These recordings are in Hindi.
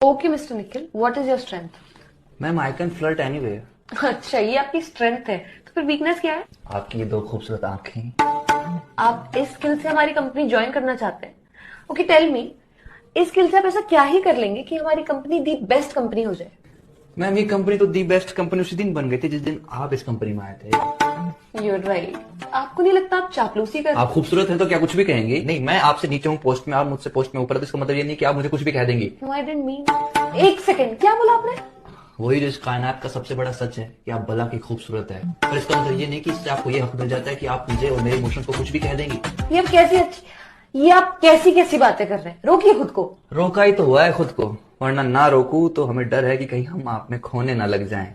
Okay mister Nikhil, what is your strength? Ma'am I can flirt anyway. अच्छा, ये आपकी स्ट्रेंथ है, तो फिर वीकनेस क्या है? आपकी ये दो खूबसूरत आंखें। आप इस स्किल से हमारी कंपनी ज्वाइन करना चाहते हैं? ओके टेल मी, इस स्किल से आप ऐसा क्या ही कर लेंगे कि हमारी कंपनी दी बेस्ट कंपनी हो जाए? मैम ये कंपनी तो दी बेस्ट कंपनी उसी दिन बन गई थी जिस दिन आप इस कंपनी में आए थे। You're right. आपको नहीं लगता आप चापलूसी कर? आप खूबसूरत हैं तो क्या कुछ भी कहेंगे? नहीं, मैं आपसे नीचे हूँ पोस्ट में, आप मुझसे पोस्ट में ऊपर, तो इसका मतलब ये नहीं कि आप मुझे कुछ भी कह देंगी। No, I didn't mean। एक सेकेंड, क्या बोला आपने? वही जो इस कायनात का सबसे बड़ा सच है कि आप भला की खूबसूरत है, पर इसका मतलब ये नहीं कि इससे आपको ये हक मिल जाता है कि आप मुझे और मेरे इमोशंस को कुछ भी कह देंगी। ये आप कैसी कैसी बातें कर रहे हैं? रोकिए खुद को। रोका ही तो हुआ है खुद को, वरना ना रोकू तो हमें डर है कि कहीं हम आप में खोने ना लग जाएं,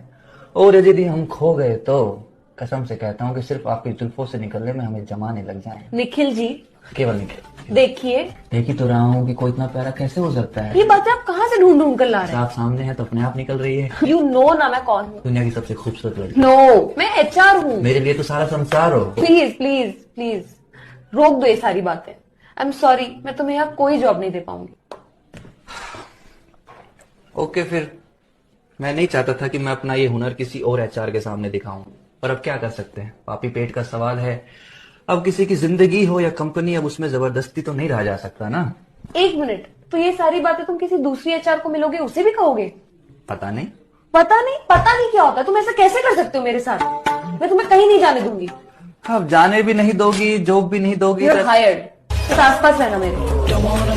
और यदि हम खो गए तो कसम से कहता हूँ कि सिर्फ आपकी जुल्फों से निकलने में हमें जमाने लग जाएं। निखिल जी, केवल निखिल। देखिए, देख ही तो रहा हूँ कि कोई इतना प्यारा कैसे हो सकता है। ये बातें आप कहाँ से ढूंढ ढूंढ कर ला रहे हैं? आप सामने है तो अपने आप निकल रही है। यू नो ना मैं कौन हूँ? दुनिया की सबसे खूबसूरत लड़की। नो, मैं एचआर हूँ। मेरे लिए तो सारा संसार हो। प्लीज प्लीज प्लीज रोक दो ये सारी बातें। आई एम सॉरी, मैं तुम्हें यहाँ कोई जॉब नहीं दे पाऊंगी। ओके फिर, मैं नहीं चाहता था कि मैं अपना ये हुनर किसी और एचआर के सामने दिखाऊं, पर अब क्या कर सकते हैं, पापी पेट का सवाल है। अब किसी की जिंदगी हो या कंपनी, अब उसमें जबरदस्ती तो नहीं रहा जा सकता ना। एक मिनट, तो ये सारी बातें तुम किसी दूसरी एचआर को मिलोगे उसे भी कहोगे? पता नहीं। पता नहीं? पता नहीं क्या होता है? तुम ऐसा कैसे कर सकते हो मेरे साथ? मैं तुम्हें कहीं नहीं जाने दूंगी। अब जाने भी नहीं दोगी, जॉब भी नहीं दोगी। You're hired। बस आसपास रहना मेरे।